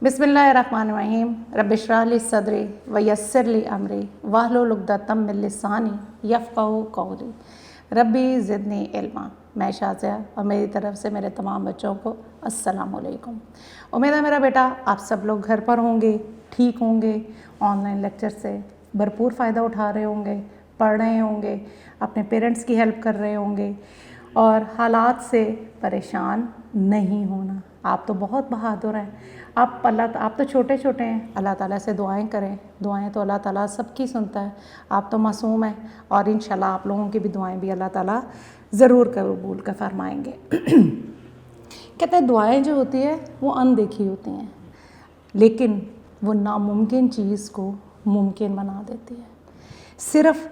बिस्मिल्लाहिर्रहमानिर्रहीम रब्बिश्रह ली सदरी वयस्सिर ली अमरी वाहलुल उक़दतम मिन लिसानी यफ़क़हू क़ौली रब्बी ज़िदनी इल्मा। मैं शाज़िया और मेरी तरफ से मेरे तमाम बच्चों को अस्सलाम वालेकुम। उम्मीद है मेरा बेटा आप सब लोग घर पर होंगे, ठीक होंगे, ऑनलाइन लेक्चर से भरपूर फ़ायदा उठा रहे होंगे, पढ़ रहे होंगे, अपने पेरेंट्स की हेल्प कर रहे होंगे और हालात से परेशान नहीं होना। आप तो बहुत बहादुर हैं। आप तो छोटे छोटे हैं। अल्लाह ताला से दुआएं करें, दुआएं तो अल्लाह ताला सबकी सुनता है। आप तो मासूम हैं और इंशाल्लाह आप लोगों की भी दुआएं भी अल्लाह ताला ज़रूर कबूल का फरमाएंगे। कहते हैं दुआएं जो होती है वो अनदेखी होती हैं, लेकिन वो नामुमकिन चीज़ को मुमकिन बना देती है। सिर्फ़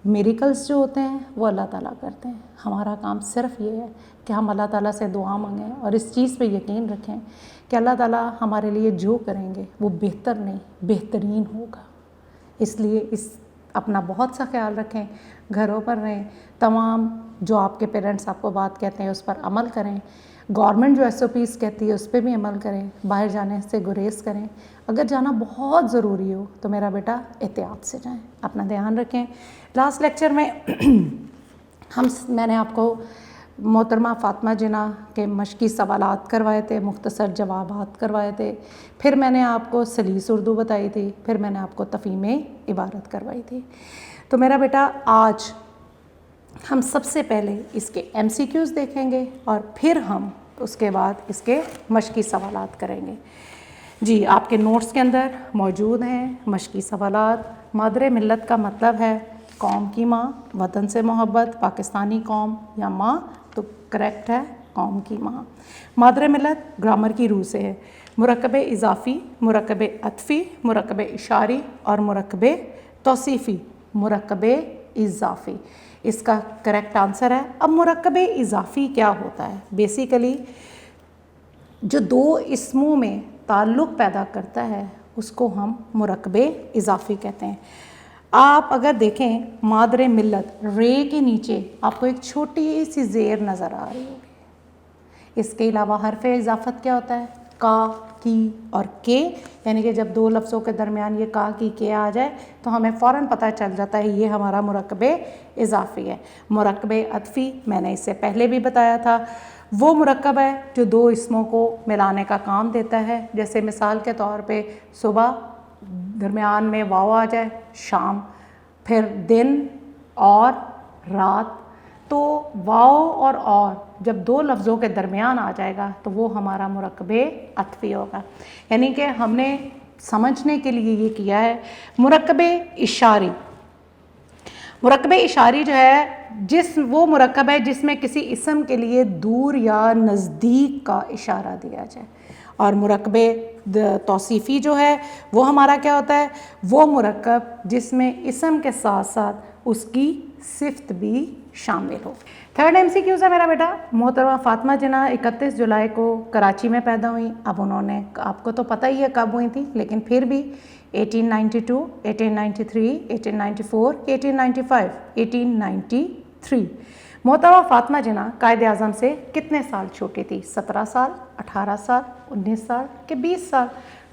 मिरेकल्स जो होते हैं वो अल्लाह ताला करते हैं। हमारा काम सिर्फ ये है कि हम अल्लाह ताला से दुआ मांगें और इस चीज़ पे यकीन रखें कि अल्लाह ताला हमारे लिए जो करेंगे वो बेहतर नहीं बेहतरीन होगा। इसलिए इस अपना बहुत सा ख्याल रखें, घरों पर रहें, तमाम जो आपके पेरेंट्स आपको बात कहते हैं उस पर अमल करें, गवर्नमेंट जो SOPs कहती है उस पर भी अमल करें, बाहर जाने से गुरेज करें। अगर जाना बहुत ज़रूरी हो तो मेरा बेटा एहतियात से जाएं, अपना ध्यान रखें। लास्ट लेक्चर में मैंने आपको मोहतरमा फ़ातिमा जिना के मशक़ी सवालात करवाए थे, मुख्तसर जवाबात करवाए थे, फिर मैंने आपको सलीस उर्दू बताई थी, फिर मैंने आपको तफ़हीम इबारत करवाई थी। तो मेरा बेटा आज हम सबसे पहले इसके MCQs देखेंगे और फिर हम उसके बाद इसके मशक़ी सवालात करेंगे। जी, आपके नोट्स के अंदर मौजूद हैं मशक़ी सवालात। मादरे मिल्लत का मतलब है कौम की माँ, वतन से मोहब्बत, पाकिस्तानी कौम या माँ, तो करेक्ट है कौम की माँ। मादरे मिल्लत ग्रामर की रूह से है। मुरक्कबे इज़ाफ़ी, मुरक्कबे अत्फ़ी, मुरक्कबे इशारी और मुरक्कबे तौसीफ़ी। मुरक्कबे इज़ाफ़ी इसका करेक्ट आंसर है। अब मुरक्कबे इज़ाफ़ी क्या होता है? बेसिकली जो दो इसमों में ताल्लुक़ पैदा करता है उसको हम मुरक्कबे इज़ाफ़ी कहते हैं। आप अगर देखें मादरे मिल्लत रे के नीचे आपको एक छोटी सी ज़ेर नज़र आ रही होगी। इसके अलावा हरफ़े इज़ाफ़त क्या होता है? का, की और के, यानी कि जब दो लफ्ज़ों के दरमियान ये का की के आ जाए तो हमें फ़ौरन पता चल जाता है ये हमारा मुरक्कबे इज़ाफ़ी है। मुरक्कबे अत्फ़ी मैंने इससे पहले भी बताया था, वो मुरक्कब है जो दो इसमों को मिलाने का काम देता है। जैसे मिसाल के तौर पे सुबह दरमियान में वाव आ जाए, शाम, फिर दिन और रात, तो वाव और जब दो लफ्ज़ों के दरमियान आ जाएगा तो वो हमारा मुरक्कबे अत्फ़ी होगा। यानी कि हमने समझने के लिए ये किया है। मुरक्कबे इशारी, मुरक्कबे इशारी जो है वो मुरक्कब है जिसमें किसी इसम के लिए दूर या नज़दीक का इशारा दिया जाए। और मुरक्कबे तौसीफ़ी जो है वो हमारा क्या होता है? वो मुरक्कब जिसमें इसम के साथ साथ उसकी सिफ़त भी शामिल हो। थर्ड MCQ है मेरा बेटा। मोहतरमा फ़ातिमा जिना 31 जुलाई को कराची में पैदा हुई। अब उन्होंने, आपको तो पता ही है कब हुई थी, लेकिन फिर भी 1892, 1893, 1894, 1895, 1893। मोहतरमा फ़ातिमा जिना कायद आज़म से कितने साल छोटी थी? 17 साल, 18 साल, 19 साल के 20 साल?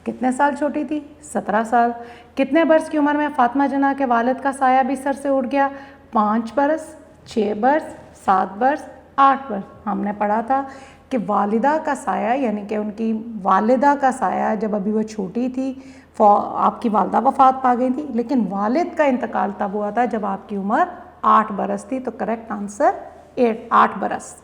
कितने साल छोटी थी? 17 साल। कितने बरस की उम्र में फ़ातिमा जिना के वालिद का साया भी सर से उठ गया? 5 बरस, 6 बरस, 7 बरस, 8 बरस। हमने पढ़ा था कि वालिदा का साया, यानी कि उनकी वालिदा का साया जब अभी वो छोटी थी, आपकी वालिदा वफ़ात पा गई थी, लेकिन वालिद का इंतकाल तब हुआ था जब आपकी उम्र 8 बरस थी। तो करेक्ट आंसर 8 बरस।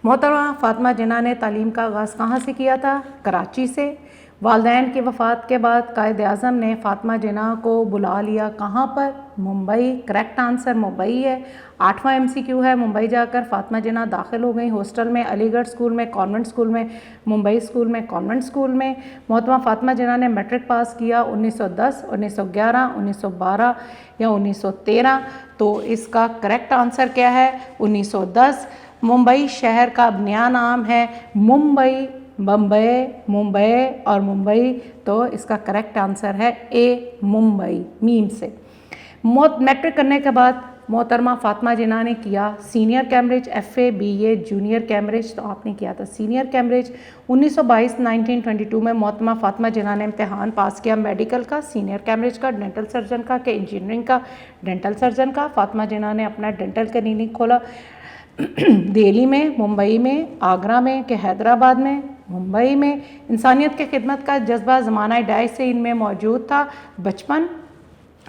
मोहतरमा फ़ातिमा जिना ने तालीम का आगाज़ कहाँ से किया था? कराची से। वालिदैन की वफ़ात के बाद कायद आज़म ने फ़ातिमा जिना को बुला लिया कहाँ पर? मुंबई। करेक्ट आंसर मुंबई है। 8वां MCQ है। मुंबई जाकर फ़ातिमा जिना दाखिल हो गई हॉस्टल में, अलीगढ़ स्कूल में, कॉन्वेंट स्कूल में, मुंबई स्कूल में, कॉन्वेंट स्कूल में। मोहतरमा फ़ातिमा जिना ने मैट्रिक पास किया 1910, 1911, 1912 या 1913। तो इसका करेक्ट आंसर क्या है? 1910। मुंबई शहर का नया नाम है मुंबई, बम्बई, मुंबई और मुंबई। तो इसका करेक्ट आंसर है A, मुंबई, मीम से। मैट्रिक करने के बाद محترمہ فاطمہ جناح نے کیا senior Cambridge FA BA junior Cambridge, تو آپ نے کیا تھا سینئر کیمبرج۔ 1922 میں محترمہ فاطمہ جناح نے امتحان پاس کیا میڈیکل کا، سینئر کیمبرج کا، ڈینٹل سرجن کا کہ انجینئرنگ کا، ڈینٹل سرجن کا۔ فاطمہ جناح نے اپنا ڈینٹل کلینک کھولا دہلی میں، ممبئی میں، آگرہ میں کہ حیدرآباد میں، ممبئی میں۔ انسانیت کی خدمت کا جذبہ زمانہ ڈیش سے ان میں موجود تھا۔ بچپن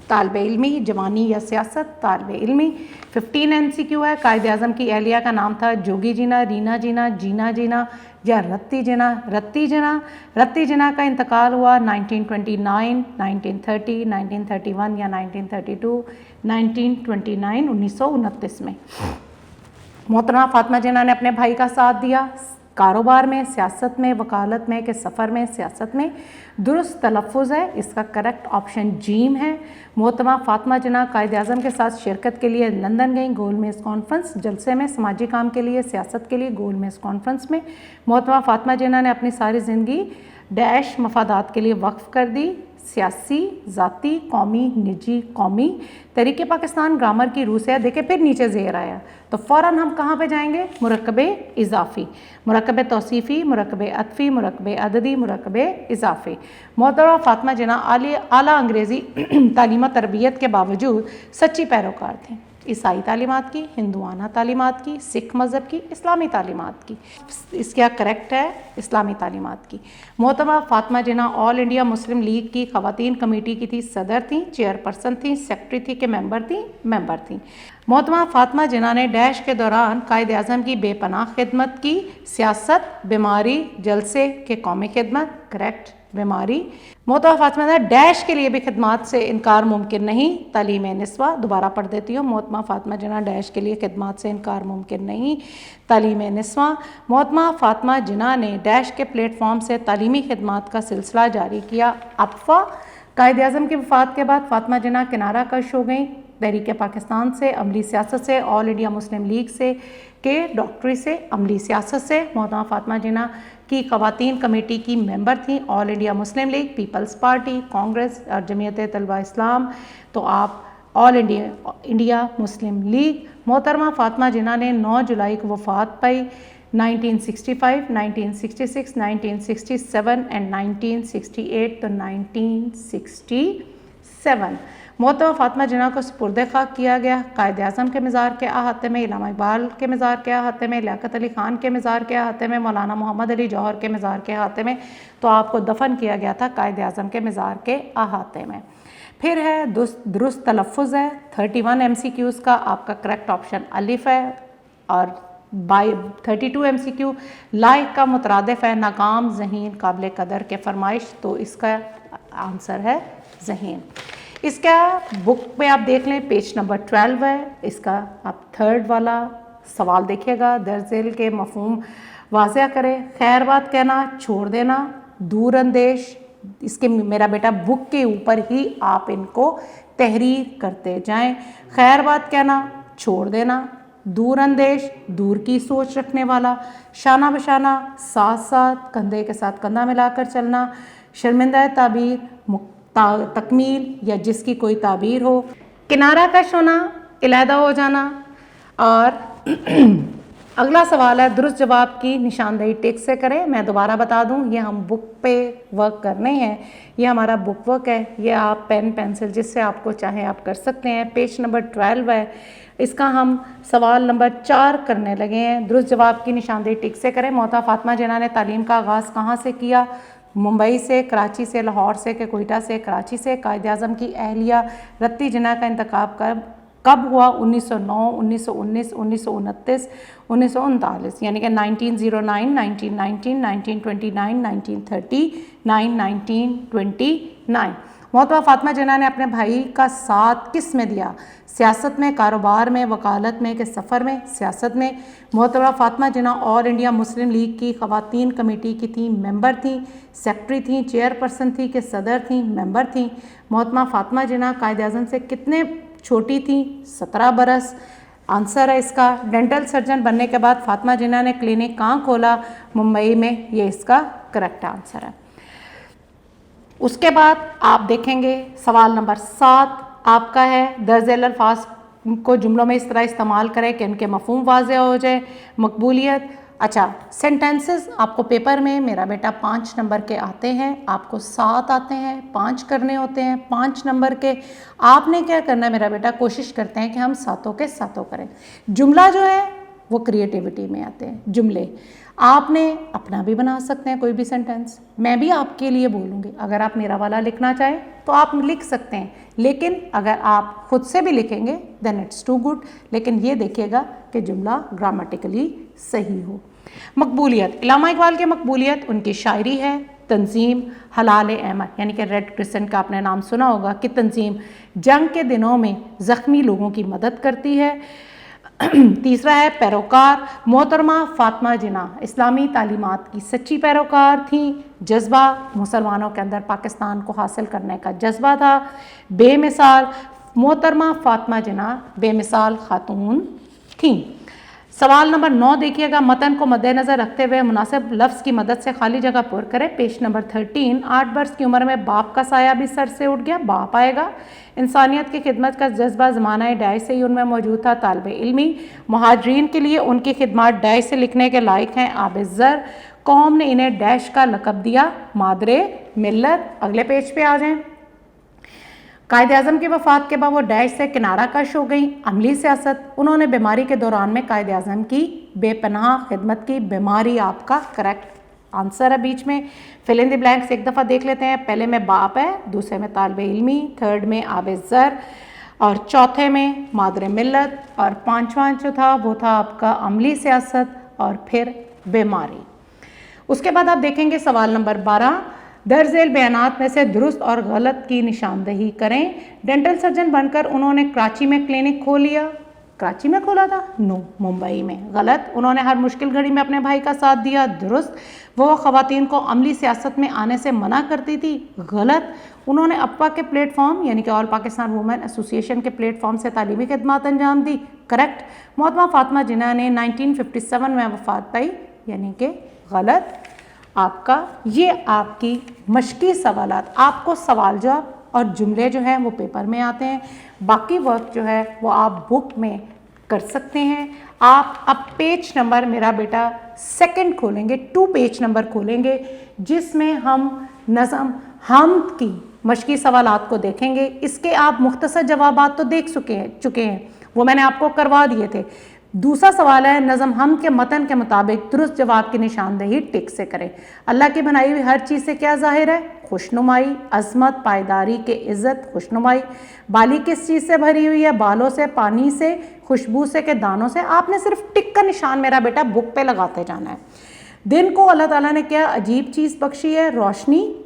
طالب علمی، جوانی یا سیاست طالب علمی۔ 15 MCQ ہے۔ قائد اعظم کی اہلیہ کا نام تھا جوگی جینا، رینا جینا، جینا جینا یا رتی جینا، رتی جینا۔ رتی جینا کا انتقال ہوا 1929، 1930، 1931 یا 1932، 1929 1929 میں۔ محترمہ فاطمہ جناح نے اپنے بھائی کا ساتھ دیا کاروبار میں، سیاست میں، وکالت میں کہ سفر میں، سیاست میں۔ درست تلفظ ہے اس کا، کریکٹ آپشن جیم ہے۔ محترمہ فاطمہ جناح قائد اعظم کے ساتھ شرکت کے لیے لندن گئیں، گول میز کانفرنس جلسے میں، سماجی کام کے لیے، سیاست کے لیے، گول میز کانفرنس میں۔ محترمہ فاطمہ جناح نے اپنی ساری زندگی ڈیش مفادات کے لیے وقف کر دی، سیاسی، ذاتی، قومی، نجی، قومی۔ تحریک پاکستان گرامر کی روح سے، دیکھیں پھر نیچے زیر آیا تو فوراً ہم کہاں پہ جائیں گے؟ مرکب اضافی، مرکب توصیفی، مرکب عطفی، مرکب عددی، مرکب اضافی۔ محترمہ فاطمہ جناح اعلیٰ انگریزی تعلیم و تربیت کے باوجود سچی پیروکار تھیں، عیسائی تعلیمات کی، ہندوانہ تعلیمات کی، سکھ مذہب کی، اسلامی تعلیمات کی۔ اس کا کریکٹ ہے اسلامی تعلیمات کی۔ محترمہ فاطمہ جناح آل انڈیا مسلم لیگ کی خواتین کمیٹی کی تھی، صدر تھیں، چیئر پرسن تھیں، سیکرٹری تھی کہ ممبر تھیں۔ محترمہ فاطمہ جناح نے ڈیش کے دوران قائد اعظم کی بے پناہ خدمت کی، سیاست، بیماری، جلسے کے قومی خدمت، کریکٹ بیماری۔ محترمہ فاطمہ جناح ڈیش کے لیے بھی خدمات سے انکار ممکن نہیں، تعلیم نسواں، دوبارہ پڑھ دیتی ہوں، محترمہ فاطمہ جناح ڈیش کے لیے خدمات سے انکار ممکن نہیں، تعلیم نسواں۔ محترمہ فاطمہ جناح نے ڈیش کے پلیٹ فارم سے تعلیمی خدمات کا سلسلہ جاری کیا، اپفا۔ قائد اعظم کی وفات کے بعد فاطمہ جناح کنارہ کش ہو گئیں، تحریک پاکستان سے، عملی سیاست سے، آل انڈیا مسلم لیگ سے کہ ڈاکٹری سے، عملی سیاست سے۔ محترمہ فاطمہ جناح کی خواتین کمیٹی کی ممبر تھیں، All India Muslim League, peoples party, Congress اور جمعیت طلبہ اسلام، تو آپ آل انڈیا مسلم لیگ۔ محترمہ فاطمہ جناح نے 9 جولائی کو وفات پائی، 1965، 1966، 1967 and 1968 تو 1967۔ محترمہ فاطمہ جناح کو سپرد خاک کیا گیا قائد اعظم کے مزار کے احاطے میں، علامہ اقبال کے مزار کے احاطے میں، لیاقت علی خان کے مزار کے احاطے میں، مولانا محمد علی جوہر کے مزار کے احاطے میں، تو آپ کو دفن کیا گیا تھا قائد اعظم کے مزار کے احاطے میں۔ پھر ہے درست تلفظ ہے 31 MCQs کا، آپ کا کریکٹ آپشن الف ہے، اور 32 MCQ لائق کا مترادف ہے ناکام، ذہین، قابل قدر کے فرمائش، تو اس کا آنسر ہے ذہین۔ اس کا بک میں آپ دیکھ لیں پیج نمبر 12 ہے، اس کا آپ 3rd والا سوال دیکھیے گا، درج ذیل کے مفہوم واضح کرے، خیر بات کہنا، چھوڑ دینا، دور اندیش، اس کے میرا بیٹا بک کے اوپر ہی آپ ان کو تحریر کرتے جائیں، خیر بات کہنا، چھوڑ دینا، دور اندیش، دور کی سوچ رکھنے والا، شانہ بشانہ، ساتھ ساتھ، کندھے کے ساتھ کندھا ملا کر چلنا، شرمندہ تعبیر، تکمیل یا جس کی کوئی تعبیر ہو، کنارہ کش ہونا، علیحدہ ہو جانا۔ اور اگلا سوال ہے درست جواب کی نشاندہی ٹک سے کریں۔ میں دوبارہ بتا دوں، یہ ہم بک پہ ورک کرنے ہیں، یہ ہمارا بک ورک ہے، یہ آپ پین پینسل جس سے آپ کو چاہیں آپ کر سکتے ہیں۔ پیج نمبر 12 ہے، اس کا ہم سوال نمبر 4 کرنے لگے ہیں۔ درست جواب کی نشاندہی ٹک سے کریں۔ محترمہ فاطمہ جناح نے تعلیم کا آغاز کہاں سے کیا؟ ممبئی سے، کراچی سے، لاہور سے کہ کوئٹہ سے؟ کراچی سے۔ قائد اعظم کی اہلیہ رتی جناح کا انتخاب کب ہوا؟ 1909، 1919، 1929، 1939، یعنی کہ 1909، 1919، 1929، 1939، 1929۔ محترمہ فاطمہ جناح نے اپنے بھائی کا ساتھ کس میں دیا؟ سیاست میں، کاروبار میں، وکالت میں کہ سفر میں؟ سیاست میں۔ محترمہ فاطمہ جناح آل انڈیا مسلم لیگ کی خواتین کمیٹی کی تھیں، ممبر تھیں، سیکرٹری تھیں، چیئر پرسن تھیں کہ صدر تھیں، ممبر تھیں۔ محترمہ فاطمہ جناح قائد اعظم سے کتنے چھوٹی تھیں؟ 17 برس۔ آنسر ہے اس کا ڈینٹل سرجن بننے کے بعد فاطمہ جناح نے کلینک کہاں کھولا؟ ممبئی میں، یہ اس کا کریکٹ آنسر ہے۔ اس کے بعد آپ دیکھیں گے سوال نمبر 7 آپ کا ہے درج ذیل الفاظ को जुमलों में इस तरह इस्तेमाल करें कि उनके मफ़हूम वाज़ेह हो जाए। मकबूलियत, अच्छा सेंटेंसेस आपको पेपर में मेरा बेटा 5 नंबर के आते हैं, आपको 7 आते हैं, 5 करने होते हैं 5 नंबर के। आपने क्या करना है मेरा बेटा, कोशिश करते हैं कि हम सातों के सातों करें। जुमला जो है वो क्रिएटिविटी में आते हैं जुमले। आपने अपना भी बना सकते हैं कोई भी सेंटेंस, मैं भी आपके लिए बोलूँगी। अगर आप मेरा वाला लिखना चाहें तो आप लिख सकते हैं, लेकिन अगर आप खुद से भी लिखेंगे देन इट्स टू गुड। लेकिन ये देखिएगा कि जुमला ग्रामेटिकली सही हो। मकबूलियत, इलामा इकबाल की मकबूलियत उनकी शायरी है। तंजीम, हलाल अहमद यानी कि रेड क्रिसेंट का आपने नाम सुना होगा कि तंजीम जंग के दिनों में ज़ख्मी लोगों की मदद करती है। तीसरा है पैरोकार, मोहतरमा फातिमा जिन्ना इस्लामी तालीमात की सच्ची पैरोकार थी। जज्बा, मुसलमानों के अंदर पाकिस्तान को हासिल करने का जज्बा था। बेमिसाल, मोहतरमा फातिमा जिन्ना बेमिसाल खातून थी। सवाल नंबर 9 देखिएगा, मतन को मद्देनज़र रखते हुए मुनासिब लफ्ज़ की मदद से खाली जगह पुर करें। पेज नंबर 13, 8 वर्ष की उम्र में बाप का साया भी सर से उठ गया, बाप आएगा। इंसानियत की खिदमत का जज्बा ज़माना डाय से ही उनमें मौजूद था। तालिब इल्मी, मुहाजिरीन के लिए उनकी खिदमत डाय से लिखने के लायक हैं। आबिज़र, कौम ने इन्हें डैश का लक़ब दिया, मादरे मिल्लत। अगले पेज पे आ जाएं। कायद आज़म की वफ़ात के बाद वो डैश से किनारा कश हो गई। अमली सियासत, उन्होंने बीमारी के दौरान में कायद आज़म की बेपनाह खिदमत की। बीमारी आपका करेक्ट आंसर है बीच में। फिल इन द ब्लैंक्स एक दफ़ा देख लेते हैं। पहले में बाप है, दूसरे में तालिब इल्मी, थर्ड में आबिज़र और चौथे में मादरे मिल्लत और पांचवा जो था वो था आपका अमली सियासत और फिर बीमारी। उसके बाद आप देखेंगे सवाल नंबर 12, दर्जेल बयानात में से दुरुस्त और गलत की निशानदही करें। डेंटल सर्जन बनकर उन्होंने कराची में क्लिनिक खोल लिया। कराची में खोला था? नो, मुंबई में। गलत, उन्होंने हर मुश्किल घड़ी में अपने भाई का साथ दिया। दुरुस्त, वो ख़वातीन को अमली सियासत में आने से मना करती थी। गलत, उन्होंने अप्पा के प्लेटफॉर्म यानी कि ऑल पाकिस्तान वुमेन एसोसिएशन के प्लेटफॉर्म से तालीमी खिदमत अंजाम दी। करेक्ट, मोहतरमा फातिमा जिन्ना ने 1957 में वफ़ात पाई यानी कि गलत। आपका ये आपकी मश्की सवालात, आपको सवाल जवाब और जुमले जो हैं वो पेपर में आते हैं। बाकी वर्क जो है वो आप बुक में कर सकते हैं। आप अब पेज नंबर मेरा बेटा 2 खोलेंगे, 2 पेज नंबर खोलेंगे जिसमें हम नज़म हमद की मश्की सवालात को देखेंगे। इसके आप मुख्तसर जवाबात तो देख चुके हैं, वो मैंने आपको करवा दिए थे। दूसरा सवाल है नज़म हम के मतन के मुताबिक दुरुस्त जवाब की निशानदही टिक से करें। अल्लाह की बनाई हुई हर चीज़ से क्या ज़ाहिर है? खुशनुमाई, अज़मत, पायदारी के इज़्ज़त, खुशनुमाई। बाली किस चीज़ से भरी हुई है? बालों से, पानी से, खुशबू से के दानों से। आपने सिर्फ टिक का निशान मेरा बेटा बुक पे लगाते जाना है। दिन को अल्लाह ताला ने क्या अजीब चीज़ बख्शी है? रोशनी,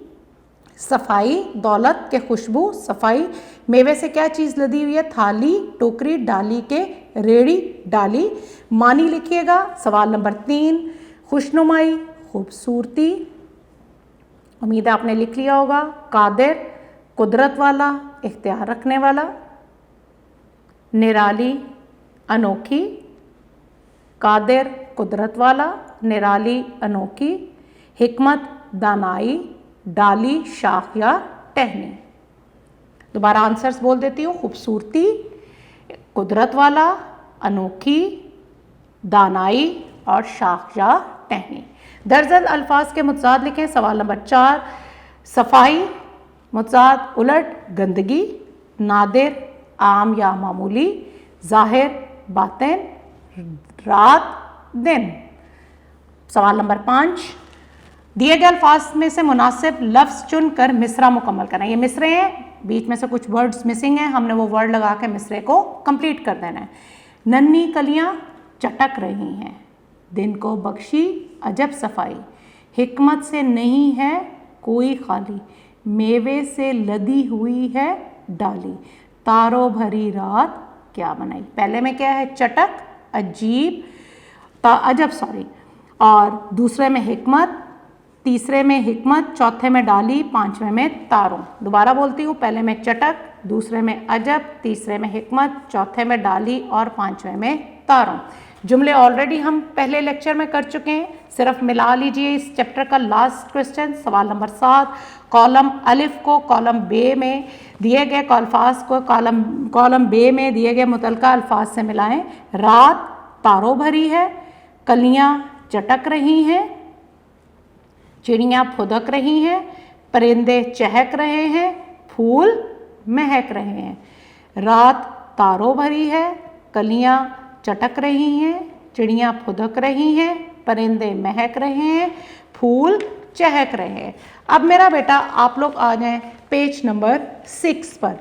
सफाई, दौलत के खुशबू, सफाई। मेवे से क्या चीज़ लदी हुई है? थाली, टोकरी, डाली के रेड़ी, डाली। मानी लिखिएगा। सवाल नंबर 3, खुशनुमाई, खूबसूरती, उम्मीद है आपने लिख लिया होगा। कादिर, कुदरत वाला, इख्तियार रखने वाला। निराली, अनोखी। कादिर, कुदरत वाला, निराली, अनोखी। हिकमत, दानाई, डाली, शाख या टहनी। दोबारा आंसर्स बोल देती हूँ। खूबसूरती, कुदरत वाला, अनोखी, दानाई और शाख या टहनी। दर्जन अल्फाज के मुतज़ाद लिखें। सवाल नंबर 4, सफाई, मुतज़ाद उलट, गंदगी। नादिर, आम या मामूली। ज़ाहिर, बातिन, रात, दिन। सवाल नंबर 5, दिए गए अल्फाज में से मुनासिब लफ्ज़ चुनकर मिसरा मुकम्मल करें। ये मिसरे हैं, बीच में से कुछ वर्ड्स मिसिंग हैं, हमने वो वर्ड लगा के मिसरे को कंप्लीट कर देना है। नन्ही कलियां चटक रही हैं, दिन को बख्शी अजब सफाई। हिकमत से नहीं है कोई खाली, मेवे से लदी हुई है डाली। तारों भरी रात क्या बनाई। पहले में क्या है? चटक, अजीब, अजब, और दूसरे में हिकमत, तीसरे में हिकमत, चौथे में डाली, पांचवें में तारों। दोबारा बोलती हूँ, पहले में चटक, दूसरे में अजब, तीसरे में हिकमत, चौथे में डाली और पांचवें में तारों। जुमले ऑलरेडी हम पहले लेक्चर में कर चुके हैं, सिर्फ मिला लीजिए इस चैप्टर का लास्ट क्वेश्चन। सवाल नंबर 7, कॉलम अलिफ को कॉलम बे में दिए गए अल्फाज को कॉलम बे में दिए गए मुतलका अल्फाज से मिलाएं। रात तारों भरी है, कलियां चटक रही हैं, चिड़ियाँ फुदक रही हैं, परिंदे चहक रहे हैं, फूल महक रहे हैं। रात तारों भरी है, कलियाँ चटक रही हैं, चिड़ियाँ फुदक रही हैं, परिंदे महक रहे हैं, फूल चहक रहे हैं। अब मेरा बेटा आप लोग आ जाएं पेज नंबर 6 पर।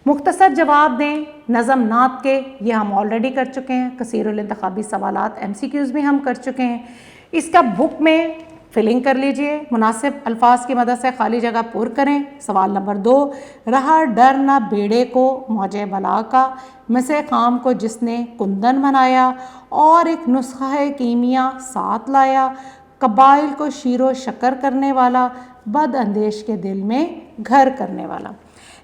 मुख्तसर जवाब दें नज़म नात के, ये हम ऑलरेडी कर चुके हैं। कसीरुल इंतखाबी सवालात MCQs भी हम कर चुके हैं। इसका बुक में फिलिंग कर लीजिए, मुनासिब अल्फाज की मदद से खाली जगह पुर करें। सवाल नंबर 2, रहा डर न बेड़े को मौजे बला का, मिसे खाम को जिसने कुंदन बनाया, और एक नुस्खा है कीमिया साथ लाया, कबाइल को शीरो शक्कर करने वाला, बद अंदेश के दिल में घर करने वाला।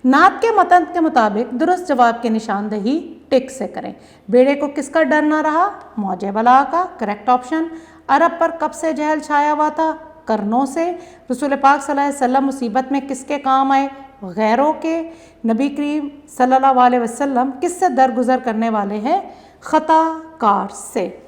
नात के मतन के मुताबिक दुरुस्त जवाब की निशानदेही टिक से करें। बेड़े को किसका डर ना रहा? मौजे बला का, करेक्ट ऑप्शन। अरब पर कब से जहल छाया हुआ था? करनों से। रसूल पाक सल्लल्लाहु अलैहि वसल्लम मुसीबत में किसके काम आए? गैरों के। नबी करीम सल्लल्लाहु अलैहि वसल्लम किससे दरगुजर करने वाले हैं? खताकार से।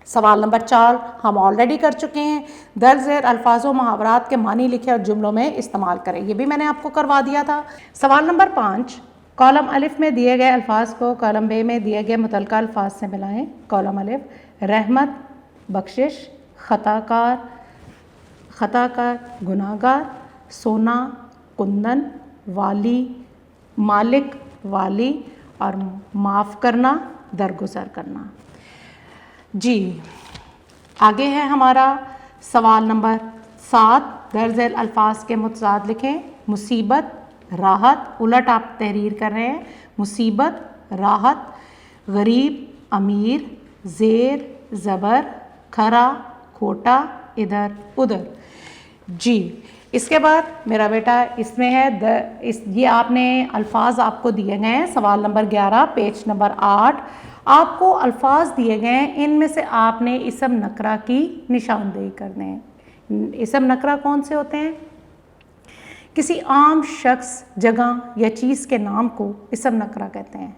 सवाल नंबर 4 हम ऑलरेडी कर चुके हैं। दर्ज झेल अल्फाजों मुहावरात के मानी लिखे और जुमलों में इस्तेमाल करें, ये भी मैंने आपको करवा दिया था। सवाल नंबर 5, कॉलम अलिफ में दिए गए अल्फाज को कॉलम बे में दिए गए मुतलका अल्फाज से मिलाएं। कॉलम अलिफ, रहमत बख्शिश, खताकार गुनाहगार, सोना कुंदन, वाली मालिक वाली, और माफ़ करना दरगुजर करना। जी आगे है हमारा सवाल नंबर 7, दर्ज झेल अल्फाज के मुतज़ाद लिखें। मुसीबत राहत, उलट आप तहरीर कर रहे हैं। मुसीबत राहत, गरीब अमीर, ज़ेर ज़बर, खरा खोटा, इधर उधर। जी इसके बाद मेरा बेटा इसमें है ये आपने अल्फाज आपको दिए गए हैं। सवाल नंबर 11 पेज नंबर 8 आपको अल्फाज दिए गए हैं, इनमें से आपने इसम नकरा की निशानदेही करने हैं। इसम नकरा कौन से होते हैं? किसी आम शख्स, जगह या चीज़ के नाम को इसम नकरा कहते हैं।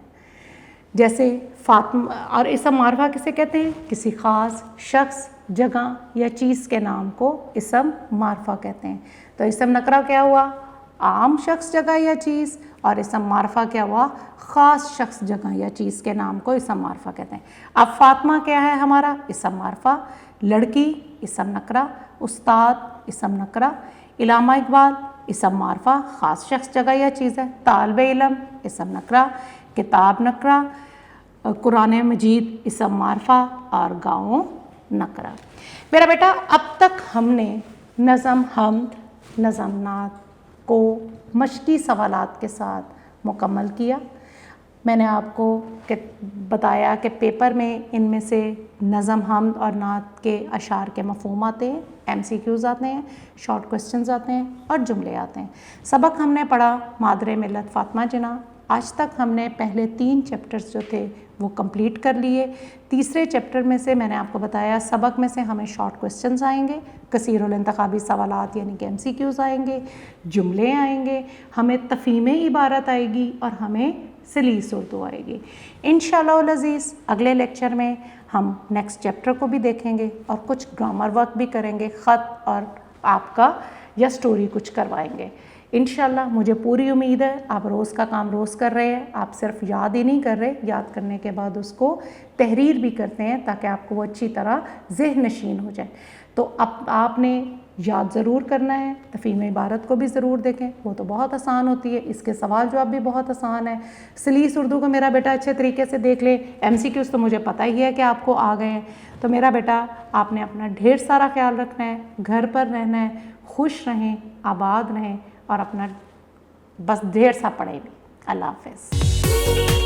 जैसे फातिमा, और इसम मारफा किसे कहते हैं? किसी ख़ास शख्स, जगह या चीज़ के नाम को इसम मारफा कहते हैं। तो इसम नकरा क्या हुआ? आम शख्स, जगह या चीज़, और इसम मारफा क्या हुआ? ख़ास शख्स, जगह या चीज़ के नाम को इसम मारफा कहते हैं। अब फातिमा क्या है हमारा? इसम मारफा। लड़की इसम नकरा, उस्ताद इसम नकरा, इलामा इकबाल इसम मारफा, ख़ास शख्स, जगह या चीज़ है। तालिबे इल्म इसम नकरा, किताब नकरा, कुरान मजीद इसम मारफा, और गाँव नकरा। मेरा बेटा अब तक हमने नज़म हम्द, नज़म नात को मश्की सवालात के साथ मुकम्मल किया। मैंने आपको बताया कि पेपर में इनमें से नज़म हम्द और नात के अशार के मफ़हूम आते हैं, MCQs आते हैं, शॉर्ट क्वेश्चंस आते हैं और जुमले आते हैं। सबक हमने पढ़ा मादरे मिल्लत फ़ातिमा जिन्ना। आज तक हमने पहले 3 चैप्टर्स जो थे वो कंप्लीट कर लिए। तीसरे चैप्टर में से मैंने आपको बताया सबक में से हमें शॉर्ट क्वेश्चंस आएंगे, कसीरुल इंतखाबी सवालात यानी कि MCQs आएंगे, जुमले आएंगे, हमें तफ़हीम इबारत आएगी और हमें सलीस उर्दू आएगी। इंशाअल्लाह अज़ीज़ अगले लेक्चर में हम नेक्स्ट चैप्टर को भी देखेंगे और कुछ ग्रामर वर्क भी करेंगे, ख़त और आपका या स्टोरी कुछ करवाएंगे इंशाअल्लाह। मुझे पूरी उम्मीद है आप रोज़ का काम रोज़ कर रहे हैं। आप सिर्फ याद ही नहीं कर रहे, याद करने के बाद उसको तहरीर भी करते हैं ताकि आपको वो अच्छी तरह ज़हन नशीन हो जाए। तो अब आपने याद ज़रूर करना है, तफ़हीम इबारत को भी ज़रूर देखें, वो तो बहुत आसान होती है, इसके सवाल जवाब भी बहुत आसान है। सलीस उर्दू को मेरा बेटा अच्छे तरीके से देख ले। MCQs तो मुझे पता ही है कि आपको आ गए हैं। तो मेरा बेटा आपने अपना ढेर सारा ख्याल रखना है, घर पर रहना है, खुश रहें, आबाद रहें और अपना बस ढेर सा पढ़ें भी। अल्लाह हाफ़िज़।